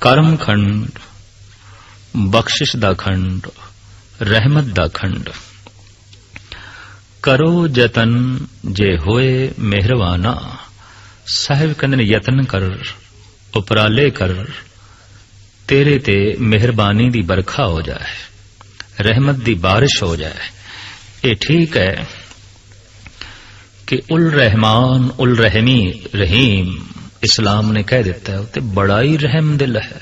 करम खंड, बख्शिश दा खंड, रहमत दा खंड। करो जतन जे होए मेहरवाना। साहिब कहंदे ने यतन कर, उपराले कर, तेरे ते मेहरबानी दी बरखा हो जाए, रहमत दी बारिश हो जाए। ये ठीक है कि उल रहमान उल रहमी रहीम इस्लाम ने कह दिता है, ते बड़ा ही रहम दिल है,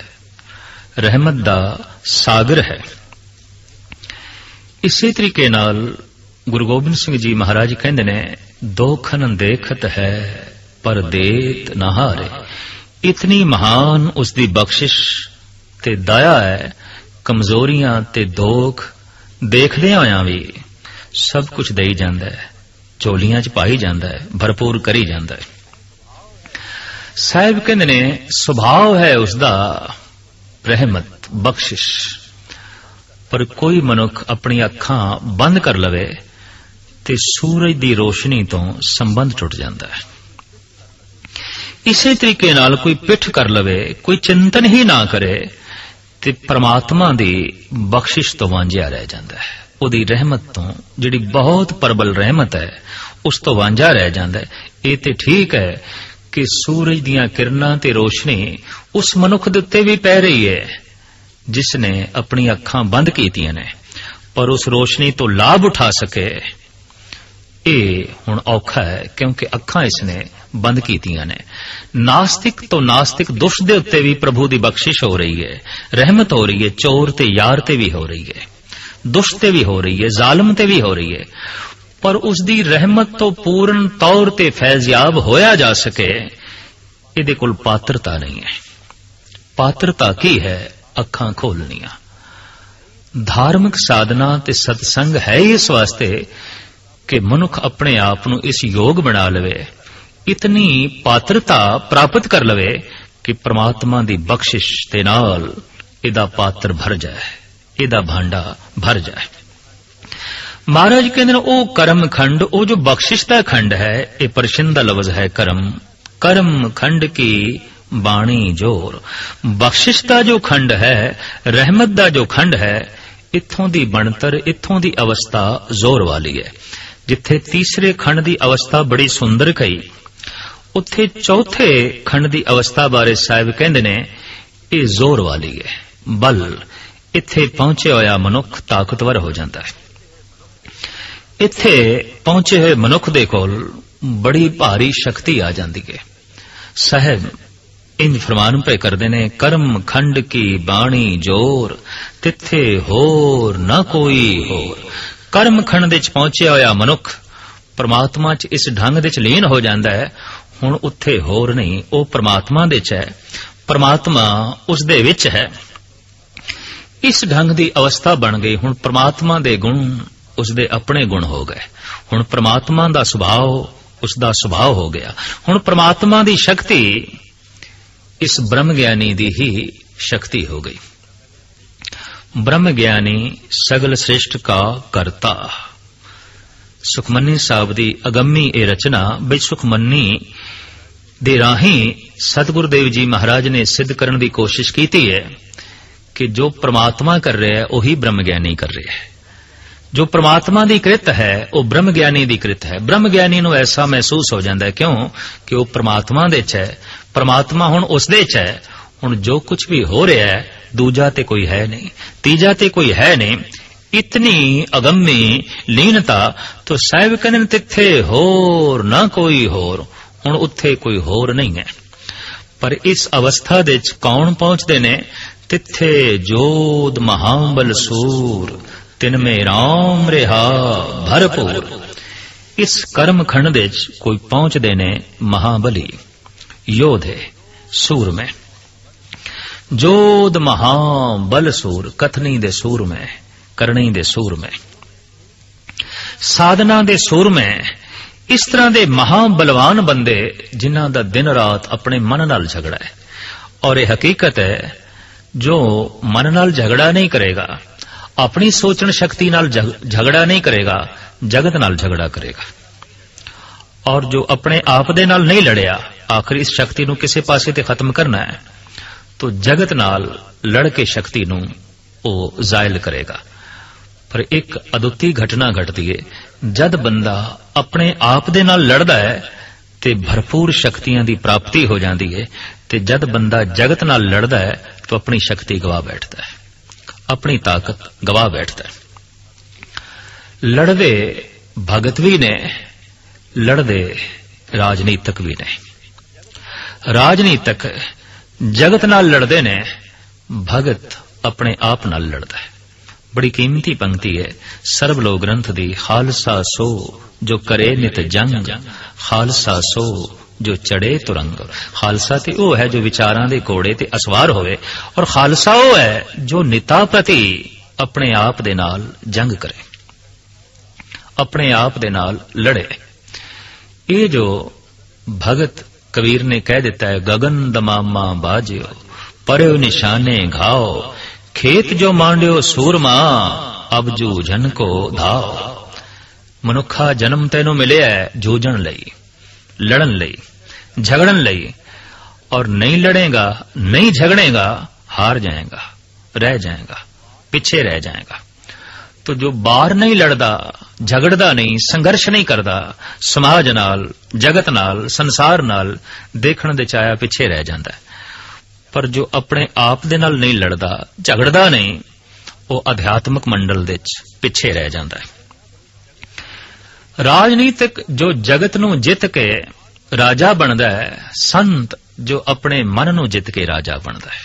रहमत दा सागर है। इसी तरीके नाल गुरु गोबिंद सिंह जी महाराज कहंदे ने, दोखन देखत है पर देत ना हारे। इतनी महान उसकी बख्शिश ते दया है, कमजोरियां ते दोख देखदे होया भी सब कुछ देई जांदा है, झोलियां च पाई जांदा है, भरपूर करी जांदा है। साहिब कहंदे ने सुभाव है उसदा रहमत बख्शिश, पर कोई मनुख अपनी अखां बंद कर लवे ते सूरज दी रोशनी तो संबंध टुट जांदा है। इसी तरीके नाल कोई पिठ कर लवे, कोई चिंतन ही ना करे ते परमात्मा दी बख्शिश तो वांझिया रह जांदा है, उहदी रहमत तो जिहड़ी बहुत प्रबल रहमत है उस तो वांझा रह जांदा है। ये ते ठीक है कि सूरज दियां किरणां ते रोशनी उस मनुख दे उत्ते भी पै रही है जिसने अपनी अखां बंद कीतियां ने, पर उस रोशनी तो लाभ उठा सके ये हुण औखा है, क्योंकि अखां इसने बंद कीतियां ने। नास्तिक तो नास्तिक दुष्ट दे उत्ते भी प्रभु दी बख्शिश हो रही है, रहमत हो रही है, चोर ते यार ते भी हो रही है, दुष्ट ते भी हो रही है, जालिम ते भी हो रही है, पर उसदी रहमत तो पूर्ण तौर ते फैज़याब होया जा सके इहदे कोल पात्रता नहीं है। पात्रता की है? अखां खोलनियां। धार्मिक साधना ते सत्संग है इस वास्ते कि मनुख अपने आप नूं इस योग बना लवे, इतनी पात्रता प्राप्त कर लवे कि परमात्मा दी बख्शिश दे नाल इहदा पात्र भर जाए, इहदा भांडा भर जाए। महाराज कहंदे ने ओ करम खंड, ओ जो बख्शिश दा खंड है, ये परशिंदा लफ्ज है करम। करम खंड की बाणी जोर। बख्शिश दा जो खंड है, रहमत दा जो खंड है, इत्थों दी बनतर, इत्थों दी अवस्था जोर वाली है। जिथे तीसरे खंड दी अवस्था बड़ी सुंदर कही, उत्थे चौथे खंड दी अवस्था बारे साहिब कहंदे ने ये जोर वाली है, बल। इत्थे पहुंचे होया मनुख ताकतवर हो जाता है। इत्थे पहुंचे हुए मनुख दे कोल बड़ी भारी शक्ति आ जाती है। साहिब इंज फरमान पे करदे ने, कर्म खंड की बाणी जोर, तिथे होर न कोई होर। कर्म खंड दे च पहुंचे होया मनुख परमात्मा च इस ढंग दे च लीन हो जाता है, हुण उत्थे होर नहीं, वो परमात्मा दे च है, परमात्मा उस दे विच है। इस ढंग दी अवस्था बन गई। हुण परमात्मा दे गुण उसदे अपने गुण हो गए, हुण परमात्मा दा सुभाव उसदा सुभाव हो गया। हुण परमात्मा दी शक्ति इस ब्रह्म ज्ञानी दी ही शक्ति हो गई। ब्रह्म ज्ञानी सगल श्रेष्ठ का करता। सुखमनी साहब दी अगम्मी ए रचना बई सुखमनी दे राही सतगुरुदेव जी महाराज ने सिद्ध करने की कोशिश की है कि जो परमात्मा कर रहे है वही ब्रह्म ज्ञानी कर रहे है। जो परमात्मा दी कृत है वो ब्रह्म ज्ञानी दी कृत है। ब्रह्म ज्ञानी नूं ऐसा महसूस हो जाता है, क्यों कि वो परमात्मा दे च है, परमात्मा हुण उस दे च है। हुण जो कुछ भी हो रहा है दूजा ते कोई है नहीं, तीजा ते कोई है नहीं। इतनी अगम्मी लीनता तो साहिब कहंदे तिथे होर ना कोई होर, हुण उत्थे कोई होर नहीं है। पर इस अवस्था दे च कौन पहुंचदे ने? तिथे जोध महाबल सूर, तिनमें राम रिहा भरपूर। इस कर्म खंड दे च कोई पहुंचदे ने महाबली योधे सूर में। जोध महाबल सूर, कथनी दे सूर में, करनी दे सूर में, साधना दे सूर में। इस तरह दे महाबलवान बंदे जिन्हां दा दिन रात अपने मन नाल झगड़ा है। और यह हकीकत है, जो मन नाल झगड़ा नहीं करेगा, अपनी सोचन शक्ति नाल झगड़ा नहीं करेगा, जगत नाल झगड़ा करेगा। और जो अपने आप दे नाल नहीं लड़िया, आखिर इस शक्ति नूं किसी पासे ते खत्म करना है, तो जगत नाल लड़ के शक्ति नूं ਉਹ ਜ਼ਾਇਲ ਕਰੇਗਾ। पर एक अदुੱਤੀ घटना घटती है, जद बंदा अपने आप दे नाल लड़दा है ते भरपूर शक्तियां दी प्राप्ति हो जाती है, ते जद बंदा जगत नाल लड़दा है तो अपनी शक्ति गवा बैठता है, अपनी ताकत गवा बैठता है। लड़दे भगत भी ने, लड़दे राजनीतिक भी ने। राजनीतिक जगत नाल लड़दे ने, भगत अपने आप नाल लड़दा है। बड़ी कीमती पंक्ति है सर्वलोक ग्रंथ दी, खालसा सो जो करे नित जंग, खालसा सो जो चढ़े तुरंग। खालसा ते वो है जो विचारां दे घोड़े ते असवार होवे, और खालसा वो है जो निता प्रति अपने आप दे नाल जंग करे, अपने आप दे नाल लड़े। ये जो भगत कबीर ने कह दिता है, गगन दमामा बाजियो पर्यो निशाने घाओ, खेत जो मांडियो सूरमा अब जूझन को धाओ। मनुखा जन्म तैनू मिले है जूझन लई, लड़न लई, झगड़न लई, और नहीं लड़ेगा, नहीं झगड़ेगा, हार जाएगा, रह जाएगा, पीछे रह जाएगा। तो जो बाहर नहीं लड़दा, झगड़दा नहीं, संघर्ष नहीं करदा, समाज नाल, जगत नाल, संसार नाल, देखण दे चाया पिछे रह जांदा है। पर जो अपने आप दे नाल नहीं लड़दा, झगड़दा नहीं, वो अध्यात्मक मंडल दे पिछे रह जांदा है। राजनीतिक जो जगत नू जित के राजा बनदा है, संत जो अपने मन नू जित के राजा बनदा है।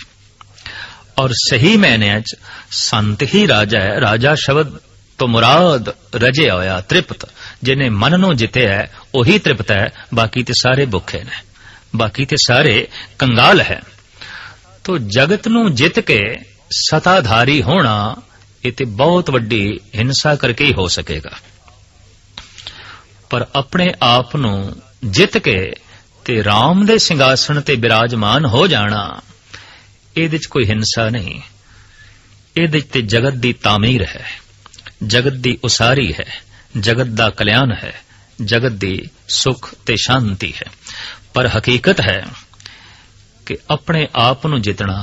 और सही मायने च संत ही राजा है। राजा शब्द तो मुराद रजे होया तृप्त, जिन्हें मन नू जिते है वही तृप्त है, बाकी ते सारे भुखे ने, बाकी ते सारे कंगाल है। तो जगत नू जित के सताधारी होना ये ते बहुत वड्डी हिंसा करके ही हो सकेगा। पर अपने आप नू जित के ते राम दे सिंघासन ते विराजमान हो जाना, इहदे च कोई हिंसा नहीं। इहदे च ते जगत दी तामीर है, जगत दी उसारी है, जगत दा कल्याण है, जगत दी सुख ते शांति है। पर हकीकत है कि अपने आप नू जितना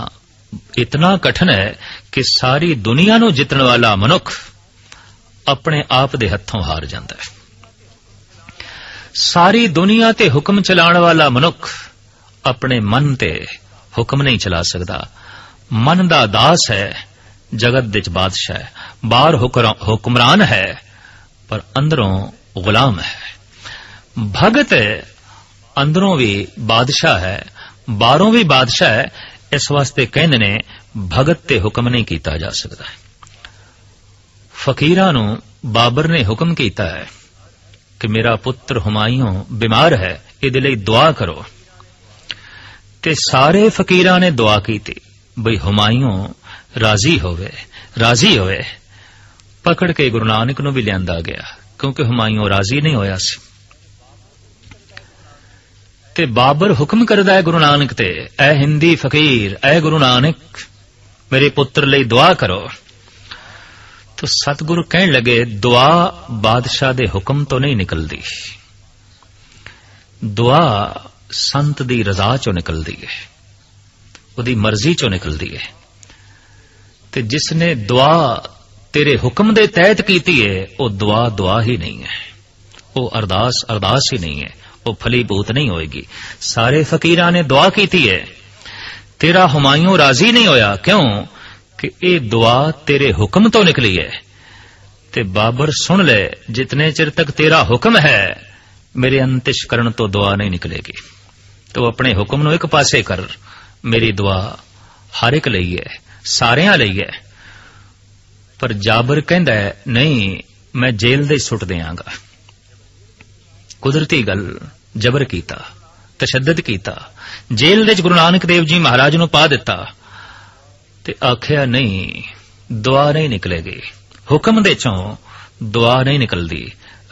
इतना कठिन है कि सारी दुनिया नू जितने वाला मनुख अपने आप दे हथों हार जाता है। सारी दुनिया ते हुक्म चलाने वाला मनुख अपने मन ते हुक्म नहीं चला सकता। मन दा दास है, जगत दे बादशाह है, बाहर हुक्मरान है पर अंदरों गुलाम है। भगत अंदरों भी बादशाह है, बाहरों भी बादशाह है। इस वास्ते कहंदे ने भगत ते हुक्म नहीं कीता जा सकता। फकीरां नूं बाबर ने हुक्म कीता है कि मेरा पुत्र हुमायूं बीमार है, इहदे लई दुआ करो। ते सारे फकीरां ने दुआ कीती बई हुमायूं राजी होवे, राजी होवे। पकड़ के गुरु नानक नूं भी लियांदा गया, क्योंकि हुमायूं राजी नहीं होया सी। ते बाबर हुक्म करदा है गुरु नानक ते, ऐ हिंदी फकीर, ऐ गुरु नानक मेरे पुत्र लई दुआ करो। तो सतगुरु कहन लगे, दुआ बादशाह दे हुक्म तो नहीं निकलदी, दुआ संत दी रजा चो निकलदी है, उहदी मर्जी चो निकलदी है। ते जिसने दुआ तेरे हुक्म दे तहत कीती है, वो दुआ दुआ ही नहीं है, वो अरदास अरदास ही नहीं है, वो फलीभूत नहीं होएगी। सारे फकीरां ने दुआ कीती है, तेरा हुमायूं राजी नहीं होया, क्यों कि ये दुआ तेरे हुक्म तो निकली है। ते बाबर सुन ले, जितने चिर तक तेरा हुक्म है मेरे अंतिश करन तो दुआ नहीं निकलेगी। तो अपने हुक्म नूं एक पासे कर, मेरी दुआ हर एक लई है, सारियां लई है। पर जाबर कहंदा है नहीं, मैं जेल दे सुट देंगा। कुदरती गल, जबर कीता, तशद्दद कीता, जेल दे गुरु नानक देव जी महाराज नूं पा दिता। ते आखिया नहीं, दुआ नहीं निकलेगी, हुक्म दे चों दुआ नहीं निकलदी,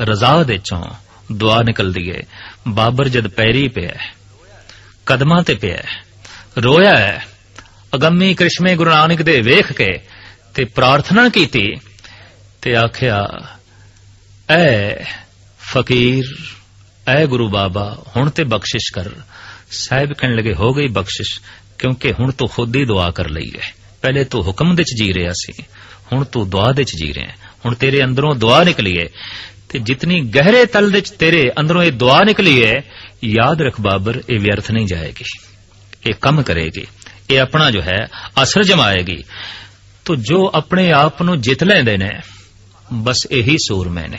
रजा दे चों दुआ निकलदी है। बाबर जद पैरी पिया, कदमां ते पिया, रोया है, अगम्मी करिश्मे गुरु नानक दे वेख के ते प्रार्थना कीती, ते आखिया ऐ फकीर, ऐ गुरु बाबा हुण ते बख्शिश कर। साहिब कहने लगे हो गई बख्शिश, क्योंकि हुण तू खुद ही दुआ कर लई है। पहले तू हुक्म दे च जी रहा सी, हुण तू दुआ दे च जी रहा है। हुण तेरे अंदरों दुआ निकली है, ते जितनी गहरे तल दे च तेरे अंदरों ये दुआ निकली है, याद रख बाबर, ये व्यर्थ नहीं जाएगी, ये कम करेगी, ये अपना जो है असर जमाएगी। तो जो अपने आप नूं जित लैंदे ने, बस यही सूरमे ने,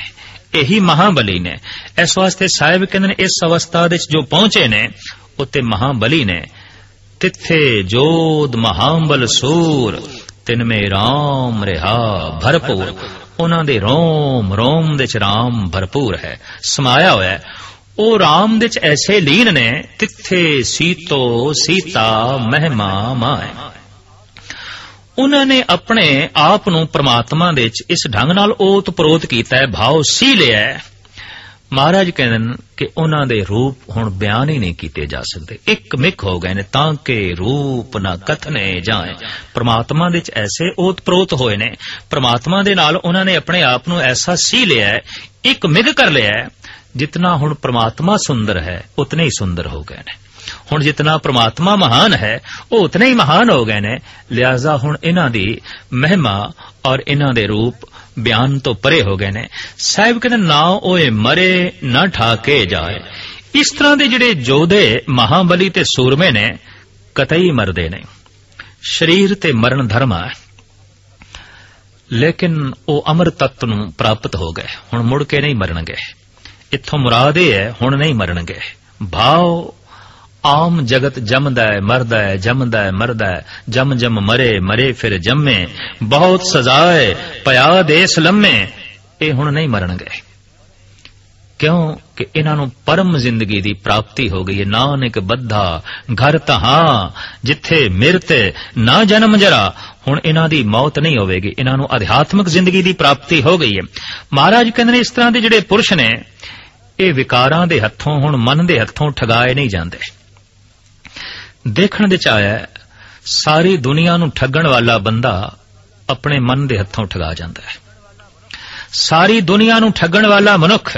यही महाबली ने। इस वास्ते साहिब कहंदे ने इस अवस्था दे जो पहुंचे ने उत्ते महाबली ने। तिथे जोध महाबल सूर, तिनमें राम रिहा भरपूर। उन्हां दे रोम रोम दे च राम भरपूर है, समाया होया है। ओ राम दे च ऐसे लीन ने, तिथे सीतो सीता महिमा माए। उन्होंने अपने आप नूं परमात्मा दे च इस ढंग नाल ओत प्रोत कीता है, भाव सी लिया है। महाराज कहते कि उन्हां दे रूप हुण बयान ही नहीं कीते जा सकते, एक मिक हो गए ने, तांके रूप ना कथने जाए। परमात्मा दे च ऐसे ओत प्रोत होए ने, परमात्मा दे नाल उन्होंने अपने आप नूं ऐसा सी लिया है, एक मिग कर लिया है। जितना हुण परमात्मा सुंदर है उतने ही सुंदर हो गए ने। हुण जितना परमात्मा महान है वो उतने ही महान हो गए ने। लिहाजा हुण इन्हां दी महिमा और इन्हां दे रूप बयान तो परे हो गए ने। साहिब कहते ना ओए मरे ना ठाके जाए। इस तरह दे जिहड़े जोधे महाबली ते सूरमे ने कतई मरदे ने। शरीर ते मरण धर्म है, लेकिन वो अमर तत्व नूं प्राप्त हो गए, हुण मुड़ के नहीं मरनगे। इत्थों मुराद ये है हुण नहीं मरनगे। भाव आम जगत जमदा है मरदा है, जमदा है मरदा है, जम जम मरे मरे फिर जमे, बहुत सजाए पया देस लम्मे। ये हुण नहीं मरनगे, क्यों कि इन्हां नूं परम जिंदगी दी प्राप्ति हो गई है। नानक बद्धा घर तहां जिथे मिरते ना जन्म जरा। हुण इन्हां दी मौत नहीं होवेगी, इन्हां नूं आध्यात्मिक जिंदगी दी प्राप्ति हो गई है। महाराज कहंदे ने इस तरह दे जिहड़े पुरुष ने ये विकारां दे हत्थों हुण मन दे हत्थों ठगाए नहीं जांदे। देखण दे च आया सारी दुनिया नूं ठगण वाला बंदा अपने मन दे हत्थों ठगा जांदा है। सारी दुनिया नूं ठगण वाला मनुख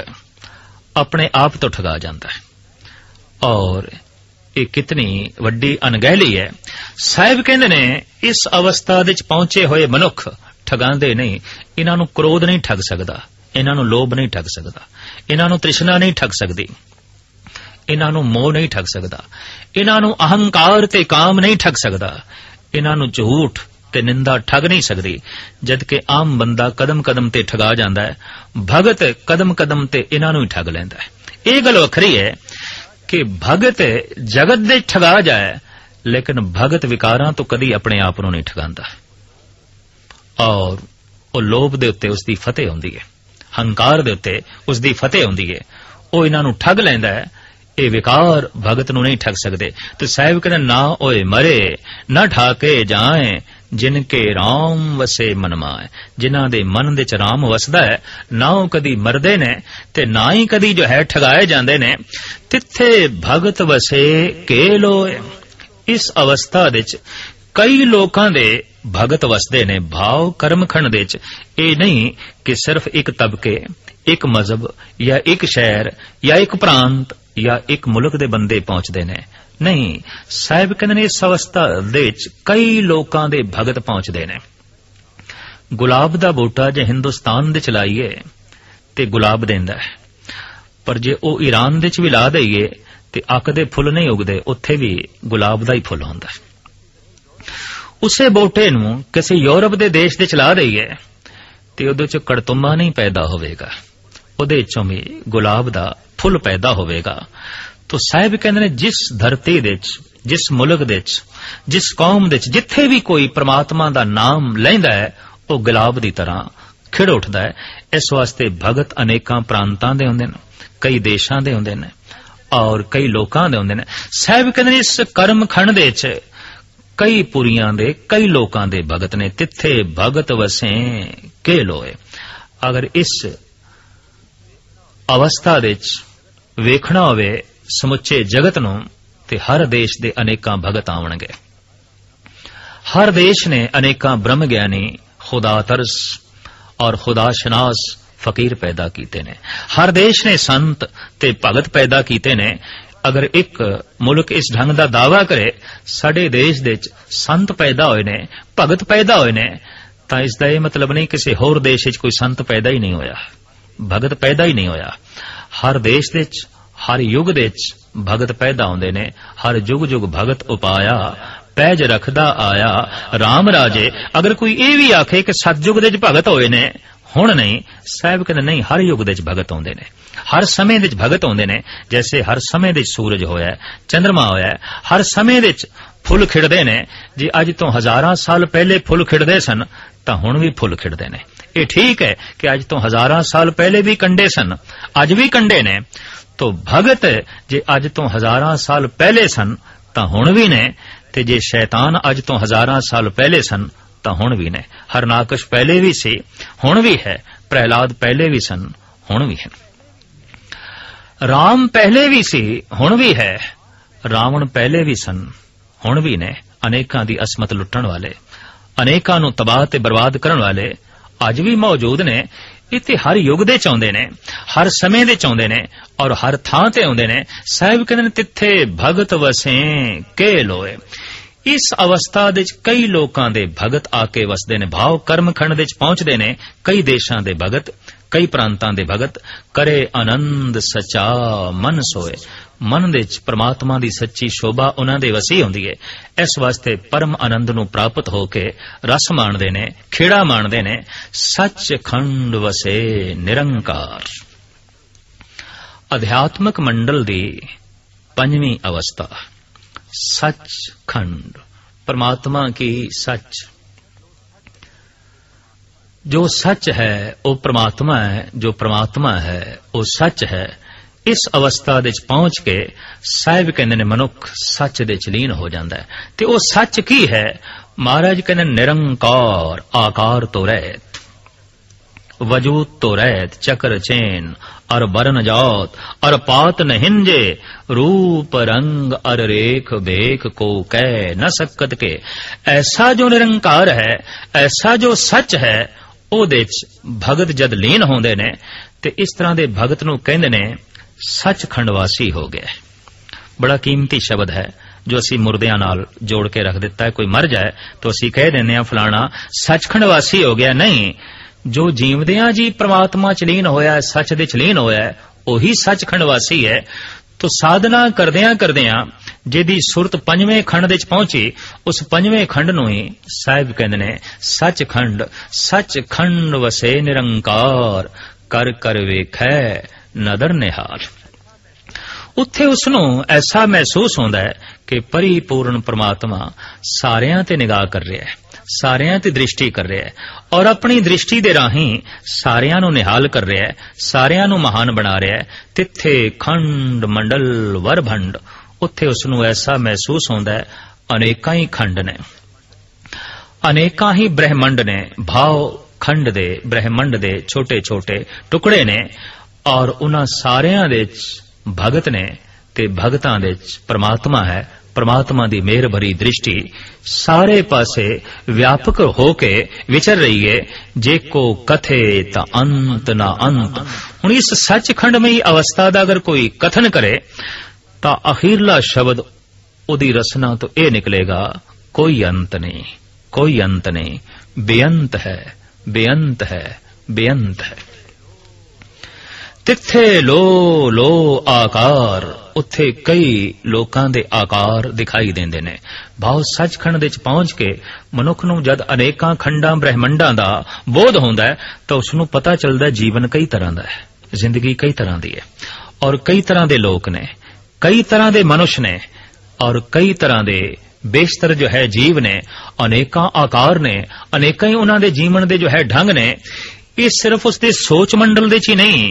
अपने आप तो ठगा जाता है। और ये कितनी वड्डी अनगहली है। साहिब कहंदे ने इस अवस्था दे पहुंचे हुए मनुख ठगांदे नहीं। इन्हां नूं क्रोध नहीं ठग सकदा, इन्हां नूं लोभ नहीं ठग सकदा, इन्हां नूं तृष्णा नहीं ठग सकदी, इन्हां नूं मोह नहीं ठग सकदा, इन्हां नूं अहंकार ते काम नहीं ठग सकदा, इन्हां नूं झूठ ते निंदा ठग नहीं सकदी। जदकि आम बंदा कदम कदम ते ठगा जांदा है, भगत कदम कदम ते इन्हां नूं ही ठग लैंदा है। ये गल वखरी है कि भगत जगत दे ठगा जाए, लेकिन भगत विकारां तो कदी अपने आप नूं नहीं ठगांदा। और वो लोभ दे उत्ते उसदी फतेह हुंदी है, हंकार दे उत्ते उसदी फतेह हुंदी है। वो इन्हां नूं ठग लैंदा है, ये विकार भगत नूं नहीं ठग सकदे। तो साहिब कहंदे ना ओए मरे ना ठाके जाए, जिनके राम वसे मन माए। जिन्हां दे मन दे च राम वसदा है, ना वो कदी मरदे ने ते ना ही कदी जो है ठगाए जांदे ने। तिथे भगत वसे के लोए। इस अवस्था दे च कई लोकां दे भगत वसदे ने। भाव कर्मखंड दे च ये नहीं कि सिर्फ एक तबके, एक मजहब या एक शहर या एक प्रांत या एक मुल्क दे बंदे पहुंचते ने। नहीं, साहिब कहंदे ने इस अवस्था दे कई लोकां दे भगत पहुंचते ने। गुलाब दा बूटा जे हिंदुस्तान दे चलाइए ते गुलाब देंदा है, पर जे ओ ईरान दे च भी ला दईए ते अक दे फुल नहीं उगदे, उत्थे भी गुलाब दा ही फुल हुंदा है। उसे बूटे नूं किसी यूरोप दे देश दे चला दईए ते उहदे च कड़तुंबा नहीं पैदा होवेगा, उहदे चों भी गुलाब दा फुल पैदा होवेगा। तो साहिब कहंदे ने जिस धरती दे च, जिस मुल्क दे च, जिस कौम दे च जिथे भी कोई परमात्मा दा नाम लैंदा है, वो गुलाब दी तरह खिड़ उठदा है। इस वास्ते भगत अनेकां प्रांतां दे हुंदे ने, कई देशां दे हुंदे ने और कई लोकां दे हुंदे ने। साहिब कहंदे ने इस कर्म खंड दे च कई पुरियां दे कई लोकां दे भगत ने। तिथे भगत वसे के लोए। अगर इस अवस्था दे च वेखना होवे समुचे जगत नूं ते हर देश दे अनेकां भगत आवणगे। हर देश ने अनेकां ब्रह्म ज्ञानी, खुदा तरस और खुदा शनास फकीर पैदा कीते ने। हर देश ने संत ते भगत पैदा कीते ने। अगर एक मुल्क इस ढंग का दावा करे साडे देश दे विच संत पैदा होए ने, भगत पैदा होए ने, तां इसदा यह मतलब नहीं किसी होर देश विच कोई संत पैदा ही नहीं होया, भगत पैदा ही नहीं होया। हर देश दे विच, हर युग दे विच भगत पैदा होंदे ने। हर जुग जुग भगत उपाया, पैज रखदा आया राम राजे। अगर कोई ये भी आखे कि सतयुग दे विच भगत होए ने, हुण नहीं, साहब कहते नहीं, हर युग दे विच भगत होंदे ने, हर समय दे विच भगत होंदे ने। जैसे हर समय दे विच सूरज होया, चंद्रमा होया, हर समय दे विच फुल खिड़दे ने। जे अज तो हजारां साल पहले फुल खिड़दे सन तां हुण भी फुल खिड़दे ने। ये ठीक है कि अज तो हजारां साल पहले भी कंडे सन, अज भी कंडे ने। तो भगत जे अज तो हजारां साल पहले सन तां हुण भी ने, ते जे शैतान अज तो हजारां साल पहले सन तां हुण भी ने। हरनाकश पहले भी सी, हुण भी है। प्रहलाद पहले भी सन, हुण भी है। राम पहले भी सी, हुण भी है। रावण पहले भी सन, हुण भी ने। अनेकां दी असमत लुट्टण वाले, अनेकां नूं तबाह ते बर्बाद करन वाले अज भी मौजूद ने। इत्थे हर युग दे चाहुंदे ने, हर समय दे चाहुंदे ने और हर थां ते आउंदे ने। साहिब कहंदे ने तिथे भगत वसे के लोए। इस अवस्था दे कई लोकां दे भगत आके वसदे ने, भाव कर्म खंड दे पहुंचदे ने। कई देशां दे भगत, कई प्रांतां दे भगत। करे आनंद सचा मन सोए। मन दे परमात्मा दी सच्ची शोभा उन्हां दे वसी हुंदी है। इस वास्ते परम आनंद नूं प्राप्त होके रस माणदे ने, खेड़ा माणदे ने। सच खंड वसे निरंकार। अध्यात्मक मंडल दी पंजवीं अवस्था सच खंड, परमात्मा की सच। जो सच है वो परमात्मा है, जो परमात्मा है वो सच है। इस अवस्था दे पहुंच के साहिब कहंदे ने मनुख सच दे लीन हो जांदा है। ते वो सच की है? महाराज कहंदे निरंकार, आकार तो रहत, वजूद तो रहत, चक्र चैन और बरन जात और पात न हिंजे, रूप रंग और रेख बेख को कह न सकत के। ऐसा जो निरंकार है, ऐसा जो सच है, ओदे भगत जद लीन होंदे ने ते इस तरह दे भगत नूं कहंदे ने सच खंडवासी हो गया। बड़ा कीमती शब्द है जो असी मुर्दियां नाल जोड़ के रख दिता है। कोई मर जाए तो असी कह देने फलाना सचखंड वासी हो गया। नहीं, जो जीवदियां जी परमात्मा च लीन होया, सच दे च लीन होया, ओही सचखंड वासी है। तो साधना करदियां करदियां जिहदी सुरत पंजवें खंड दे च पहुंची, उस पंजवें खंड नूं ही साहिब कहंदे ने सचखंड। सचखंड वसे निरंकार, कर कर वेखै नदर निहाल। उत्थे उसनूं ऐसा महसूस होंदा है कि परिपूर्ण परमात्मा सारियां ते निगाह कर रहा है, सारियां ते दृष्टि कर रहा है और अपनी दृष्टि दे राहीं सारियां नूं निहाल कर रहा है, सारियां नूं महान बना रहा है। तिथे खंड मंडल वर भंड, उत्थे उसनूं ऐसा महसूस होंदा है अनेकां ही खंड ने, अनेकां ही ब्रह्मंड ने। भाव खंड दे, ब्रह्मंड दे छोटे छोटे टुकड़े ने और उन्हां सारियां दे भगत ने ते भगतां दे परमात्मा है। परमात्मा दी मेहर भरी दृष्टि सारे पासे व्यापक होके विचर रही है। जे को कथे ता अंत ना अंत। हुण इस सचखंडमई अवस्था दा अगर कोई कथन करे ता अखीरला शब्द उदी रसना तो यह निकलेगा कोई अंत नहीं, कोई अंत नहीं, बेअंत है, बेअंत है, बेअंत है। तिथे लो लो आकार, उत्थे कई लोकां दे आकार दिखाई देंदे ने। भाव सचखंड दे पहुंच के मनुख नूं जद अनेकां खंडां ब्रह्मंडां दा बोध होंदा है तो उसनूं पता चलदा जीवन कई तरह दा है, जिंदगी कई तरह दी है और कई तरह दे लोक ने, कई तरह दे मनुष्य ने और कई तरह दे बेशतर जो है जीव ने, अनेकां आकार ने, अनेकां ही उन्हां दे जीवन दे जो है ढंग ने। ये सिर्फ उसदे सोच मंडल दे च नहीं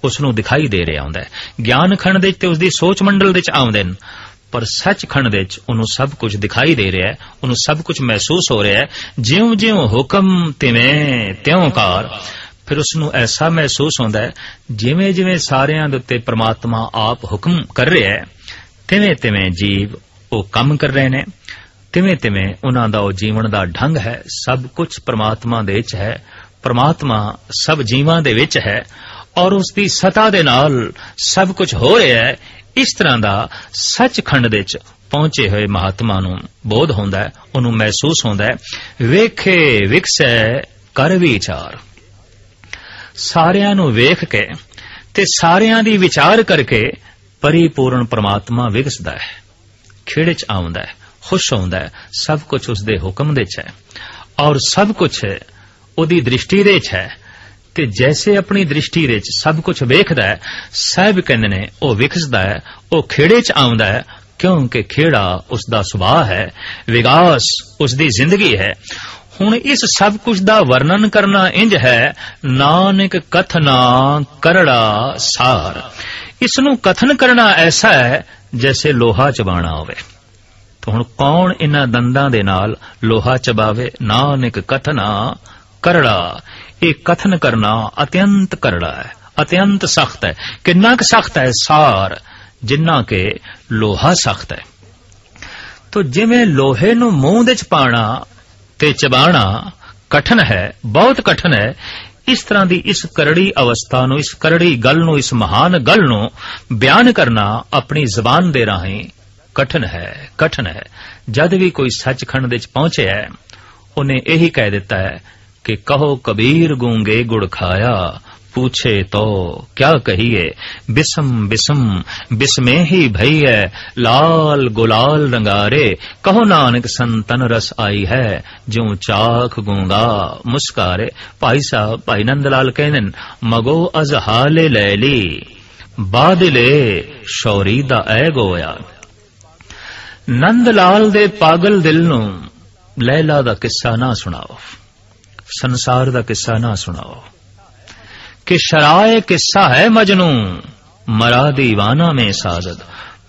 उसनूं दिखाई दे रहा होंदा है। ज्ञान खंड दे ते उसदी सोच मंडल दे च आउंदे न, पर सच खंड दे च उन्हूं सब कुछ दिखाई दे रहा है, उन्हूं सब कुछ महसूस हो रहा है। ज्यों ज्यों हुक्म तिवें त्यों कार। फिर उसनूं ऐसा महसूस होंदा है जिवें जिवें सारियां दे उत्ते परमात्मा आप हुक्म कर रहा है, तिवें तिवें जीव वो कम कर रहे ने, तिवें तिवें उन्हां दा जीवन दा ढंग है। सब कुछ परमात्मा दे च है, परमात्मा सब जीवां दे विच है और उसकी सता दे नाल सब कुछ हो रहा है। इस तरह का सचखंड दे च पहुंचे हुए महात्मा नूं बोध होंदा है, उन्होंने महसूस होंदा है। वेखे विकसै कर विचार, सारियां नूं वेख के ते सारियां दी विचार करके परिपूर्ण परमात्मा विकसदा है, खेड़े च आउंदा है, खुश होंदा है। सब कुछ उसदे हुक्म दे च है और सब कुछ उहदी दृष्टि दे च है। ते जैसे अपनी दृष्टि दे च सब कुछ वेखदा है, साहिब कहंदे ने ओह विकसदा है, ओह खेड़े च आउंदा है, क्योंकि खेड़ा उसदा सुभाव है, विकास उसदी जिंदगी है। हुण इस सब कुछ दा वर्णन करना इंज है, नानक कथना करड़ा सार। इसनू कथन करना ऐसा है जैसे लोहा चबाना होवे। तो हुण कौन इन्हां दंदां दे नाल लोहा चबावे? नानक कथना करड़ा। ये कथन करना अत्यंत करड़ा है, अत्यंत सख्त है। कितना क सख्त है? सार, जिन्ना के लोहा सख्त है। तो जिवें लोहे नूं मूंह दे च पाना ते चबाना कठन है, बहुत कठन है, इस तरह की इस करड़ी अवस्था नूं, इस करड़ी गल नूं, इस महान गल नूं बयान करना अपनी जबान दे राहीं कठन है, कठन है। जद भी कोई सचखंड दे च पहुंचे है, उन्हें यही कह दिता है कि कहो कबीर गूंगे गुड़ खाया, पूछे तो क्या कहिए, बिसम बिसम बिस्मे ही भई है, लाल गुलाल रंगारे, कहो नानक संतन रस आई है, ज्यों चाख गूंगा मुस्कारे। भाई साहब, भाई नंदलाल कहने मगो अजहाले लैली, बादले शौरी दा ऐ गोया। नंदलाल दे पागल दिल नूं लैला दा किस्सा ना सुनाओ, संसार दा किस्सा ना सुनाओ कि शराए किस्सा है मजनू, मरा दीवाना में साजद।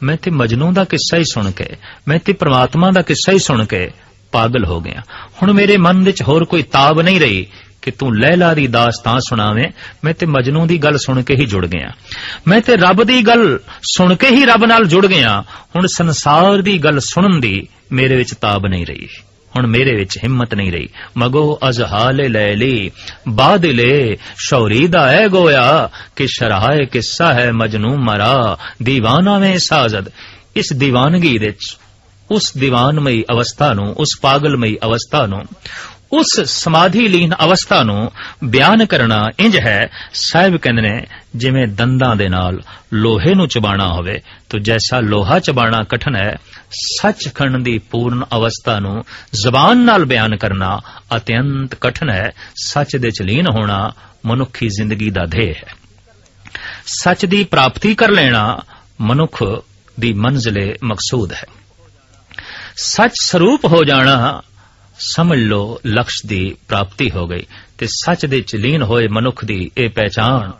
मैं ते मजनू दा किस्सा ही सुन के, मैं ते परमात्मा दा किस्सा ही सुन के पागल हो गया। हुण मेरे मन विच होर कोई ताब नहीं रही कि तू लैला दी दास्तां सुनावे। मैं ते मजनू दी गल सुन के ही जुड़ गया, मैं ते रब दी गल सुन के ही रब नाल जुड़ गया। हुण संसार दी गल सुनन दी मेरे विच ताब नहीं रही, हुण मेरे विच हिम्मत नहीं रही। मगो अजहाले लैली, बादले शौरी दा ऐ गोया, कि शराए किस्सा है मजनू मरा दीवाना में साजद। इस दीवानगी दे उस दीवानमई अवस्था नूं, उस पागलमई अवस्था नूं, उस समाधि लीन अवस्था नूं बयान करना इंज है। साहिब कहंदे ने जिवें दंदां दे नाल लोहे नूं चबाना होवे, तो जैसा लोहा चबाना कठन है, सचखंड दी पूर्ण अवस्था नूं जबान नाल बयान करना अत्यंत कठन है। सच दे च लीन होना मनुखी जिंदगी दा ध्येय है। सच दी प्राप्ति कर लेना मनुख दी मंजिले मकसूद है। सच स्वरूप हो जाना समझ लो लक्ष्य दी प्राप्ति हो गई। ते सच दे च लीन होए मनुख दी ए पहचान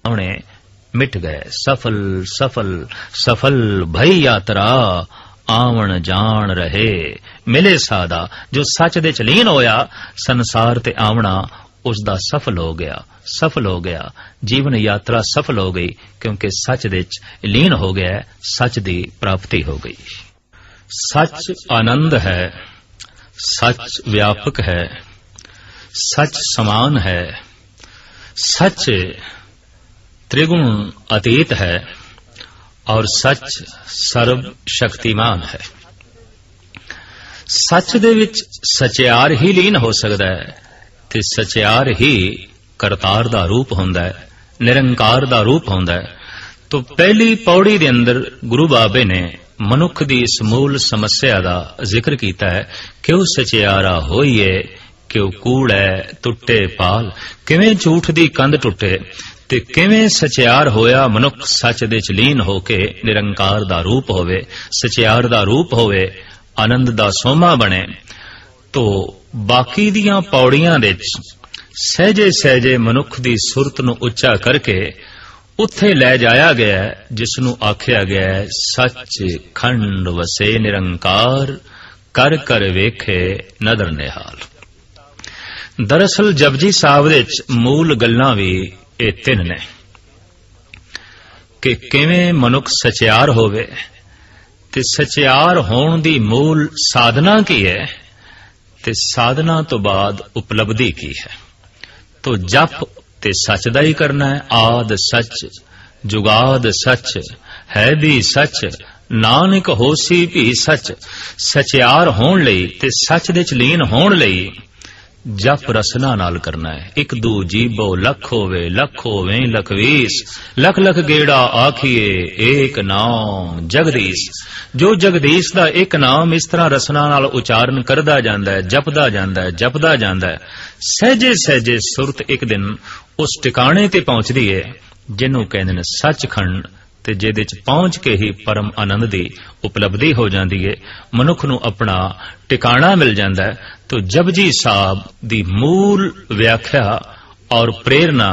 उन्हें मिट गए। सफल सफल सफल भई यात्रा, आवन जान रहे मिले सादा। जो सच दे च लीन होया, संसार ते आवना उसदा सफल हो गया, सफल हो गया। जीवन यात्रा सफल हो गई, क्योंकि सच दे च लीन हो गया, सच दी प्राप्ति हो गई। सच आनंद है, सच व्यापक है, सच समान है, सच त्रिगुण अतीत है और सच सर्व शक्तिमान है। सच दे विच सचियार ही लीन हो सकता है, ते सचियार ही करतार दा रूप होंदा है, निरंकार दा रूप होंदा है। तो पहली पौड़ी दे अंदर गुरु बाबे ने मनुख दी इस मूल समस्या दा जिक्र कीता है कि वो सचियारा होइए कि वो कूड़ है टुटे पाल। किवें झूठ दी कंध टुटे ते किवें सचियार होया मनुख सच दे च लीन होके निरंकार दा रूप होवे, सचियार दा रूप होवे, आनंद दा सोमा बने। तो बाकी दियां पौड़ियां दे सहजे सहजे मनुख दी सुरत नूं उच्चा करके उत्थे लै जाया गया है, जिसनू आख्या गया है सच खंड वसे निरंकार, कर कर वेखे नदर निहाल। दरअसल जपजी साहब दे मूल गल्लां भी ये तीन ने कि किवें मनुख सचियार होवे, ते सचियार होण दी मूल साधना की है, ते साधना तो बाद उपलब्धि की है। तो जप ते सच दा ही करना है। आद सच जुगाद सच है भी सच, नानक होसी भी सच। सचियार होण लई ते सच दे च लीन होण लई जप रसना नाल करना है। एक दू जीबो लख होवे, लख होवे लखवीस, लख लख गेड़ा आखिए एक नाम जगदीश। जो जगदीश दा एक नाम इस तरह रसना नाल उचारण करदा जांदा है, जपदा जांदा है, जपदा जांदा है, सहजे सहजे सुरत एक दिन उस टिकाणे ते पहुंचदी है जिन्हों कहंदे ने सचखंड, ते जिहदे च पहुंच के ही परम आनंद दी उपलब्धि हो जाती है। मनुख नूं अपना टिकाणा मिल जाता है। तो जपजी साहब दी मूल व्याख्या और प्रेरणा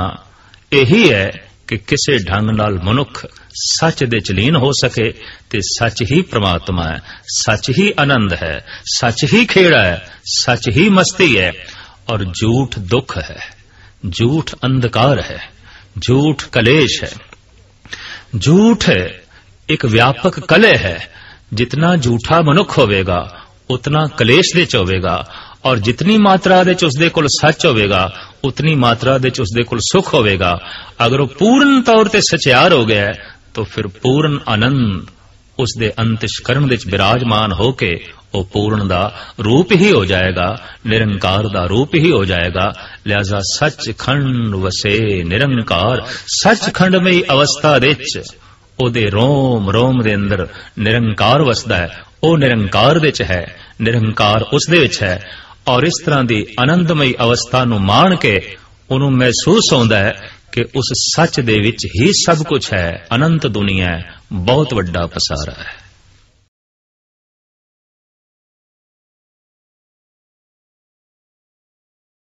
यही है कि किसी ढंग नाल मनुख सच दे च लीन हो सके, ते सच ही परमात्मा है, सच ही आनंद है, सच ही खेड़ा है, सच ही मस्ती है, और झूठ दुख है, झूठ अंधकार है, झूठ कलेश है। झूठ एक व्यापक कलह है। जितना झूठा मनुख होवेगा उतना कलेश दे च होवेगा, और जितनी मात्रा दे च उसदे कोल सच होवेगा उतनी मात्रा दे च उसदे कोल सुख होवेगा। अगर वो पूर्ण तौर ते सचियार हो गया तो फिर पूर्ण आनंद उसदे अंतश्करण दे च विराजमान होके वो पूर्ण दा रूप ही हो जाएगा, निरंकार दा रूप ही हो जाएगा। लिहाजा सचखंड वसे निरंकार, सचखंडमई अवस्था दे च ओदे रोम रोम दे अंदर निरंकार वसदा है। ओ निरंकार दे च है, निरंकार उसदे विच है, और इस तरह दी आनंदमई अवस्था नूं माण के उन्हों महसूस होंदा है कि उस सच दे विच ही सब कुछ है, अनंत दुनिया है, बहुत वड्डा पसारा है।